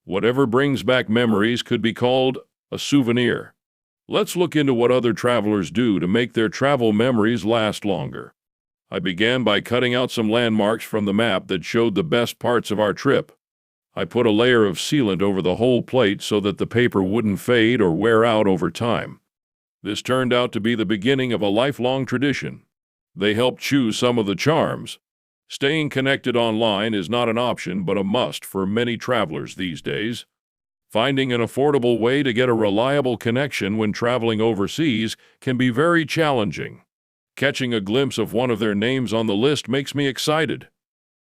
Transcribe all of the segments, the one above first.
Whatever brings back memories could be called a souvenir. Let's look into what other travelers do to make their travel memories last longer. I began by cutting out some landmarks from the map that showed the best parts of our trip. I put a layer of sealant over the whole plate so that the paper wouldn't fade or wear out over time. This turned out to be the beginning of a lifelong tradition. They helped choose some of the charms. Staying connected online is not an option but a must for many travelers these days. Finding an affordable way to get a reliable connection when traveling overseas can be very challenging. Catching a glimpse of one of their names on the list makes me excited.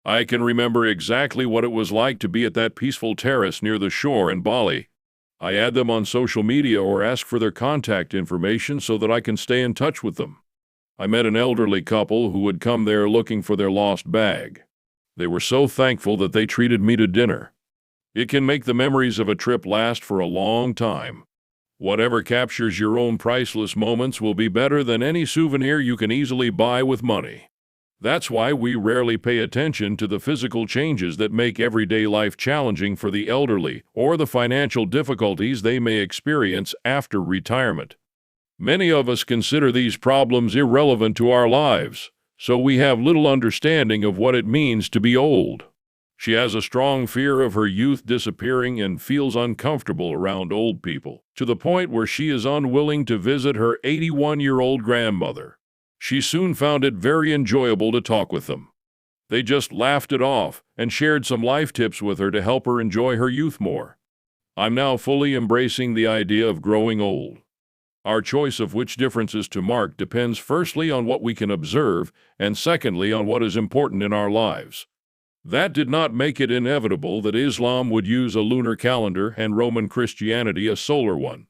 I can remember exactly what it was like to be at that peaceful terrace near the shore in Bali. I add them on social media or ask for their contact information so that I can stay in touch with them. I met an elderly couple who had come there looking for their lost bag. They were so thankful that they treated me to dinner. It can make the memories of a trip last for a long time. Whatever captures your own priceless moments will be better than any souvenir you can easily buy with money. That's why we rarely pay attention to the physical changes that make everyday life challenging for the elderly or the financial difficulties they may experience after retirement. Many of us consider these problems irrelevant to our lives, so we have little understanding of what it means to be old. She has a strong fear of her youth disappearing and feels uncomfortable around old people, to the point where she is unwilling to visit her 81-year-old grandmother. She soon found it very enjoyable to talk with them. They just laughed it off and shared some life tips with her to help her enjoy her youth more. I'm now fully embracing the idea of growing old. Our choice of which differences to mark depends firstly on what we can observe and secondly on what is important in our lives. That did not make it inevitable that Islam would use a lunar calendar and Roman Christianity a solar one.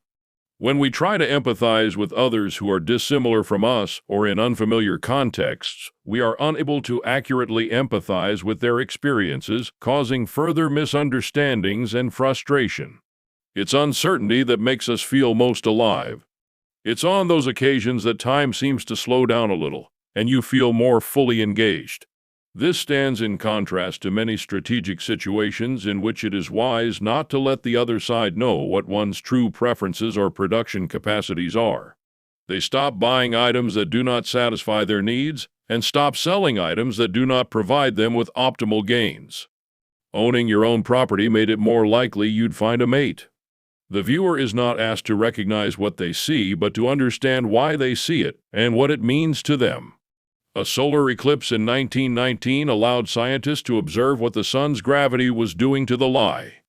When we try to empathize with others who are dissimilar from us or in unfamiliar contexts, we are unable to accurately empathize with their experiences, causing further misunderstandings and frustration. It's uncertainty that makes us feel most alive. It's on those occasions that time seems to slow down a little, and you feel more fully engaged. This stands in contrast to many strategic situations in which it is wise not to let the other side know what one's true preferences or production capacities are. They stop buying items that do not satisfy their needs and stop selling items that do not provide them with optimal gains. Owning your own property made it more likely you'd find a mate. The viewer is not asked to recognize what they see, but to understand why they see it and what it means to them. A solar eclipse in 1919 allowed scientists to observe what the sun's gravity was doing to the light.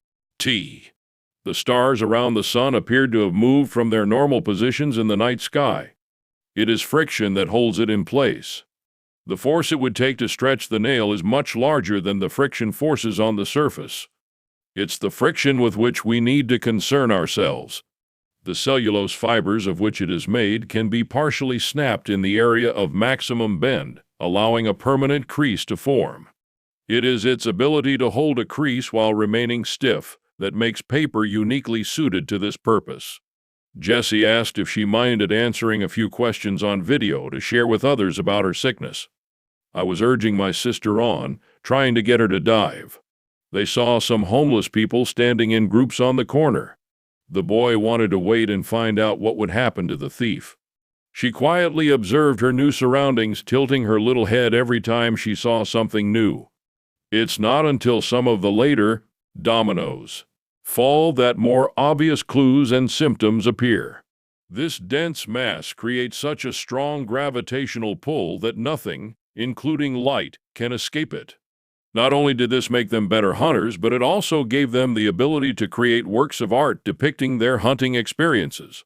The stars around the sun appeared to have moved from their normal positions in the night sky. It is friction that holds it in place. The force it would take to stretch the nail is much larger than the friction forces on the surface. It's the friction with which we need to concern ourselves. The cellulose fibers of which it is made can be partially snapped in the area of maximum bend, allowing a permanent crease to form. It is its ability to hold a crease while remaining stiff that makes paper uniquely suited to this purpose. Jessie asked if she minded answering a few questions on video to share with others about her sickness. I was urging my sister on, trying to get her to dive. They saw some homeless people standing in groups on the corner. The boy wanted to wait and find out what would happen to the thief. She quietly observed her new surroundings, tilting her little head every time she saw something new. It's not until some of the later dominoes fall that more obvious clues and symptoms appear. This dense mass creates such a strong gravitational pull that nothing, including light, can escape it. Not only did this make them better hunters, but it also gave them the ability to create works of art depicting their hunting experiences.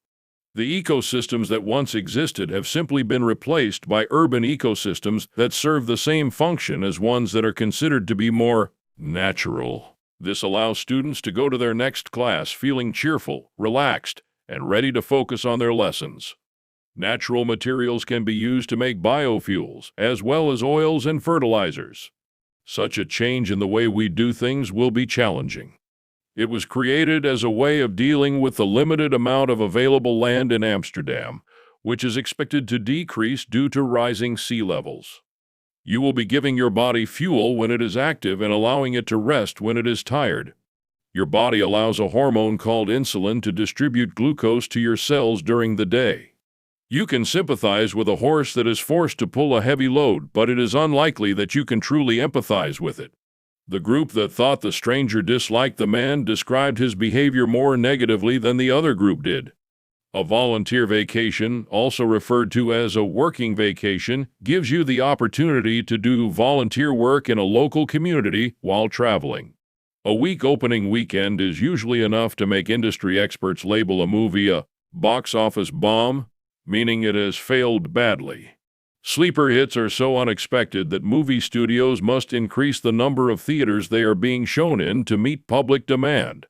The ecosystems that once existed have simply been replaced by urban ecosystems that serve the same function as ones that are considered to be more natural. This allows students to go to their next class feeling cheerful, relaxed, and ready to focus on their lessons. Natural materials can be used to make biofuels, as well as oils and fertilizers. Such a change in the way we do things will be challenging. It was created as a way of dealing with the limited amount of available land in Amsterdam, which is expected to decrease due to rising sea levels. You will be giving your body fuel when it is active and allowing it to rest when it is tired. Your body allows a hormone called insulin to distribute glucose to your cells during the day. You can sympathize with a horse that is forced to pull a heavy load, but it is unlikely that you can truly empathize with it. The group that thought the stranger disliked the man described his behavior more negatively than the other group did. A volunteer vacation, also referred to as a working vacation, gives you the opportunity to do volunteer work in a local community while traveling. A week opening weekend is usually enough to make industry experts label a movie a box office bomb, meaning it has failed badly. Sleeper hits are so unexpected that movie studios must increase the number of theaters they are being shown in to meet public demand.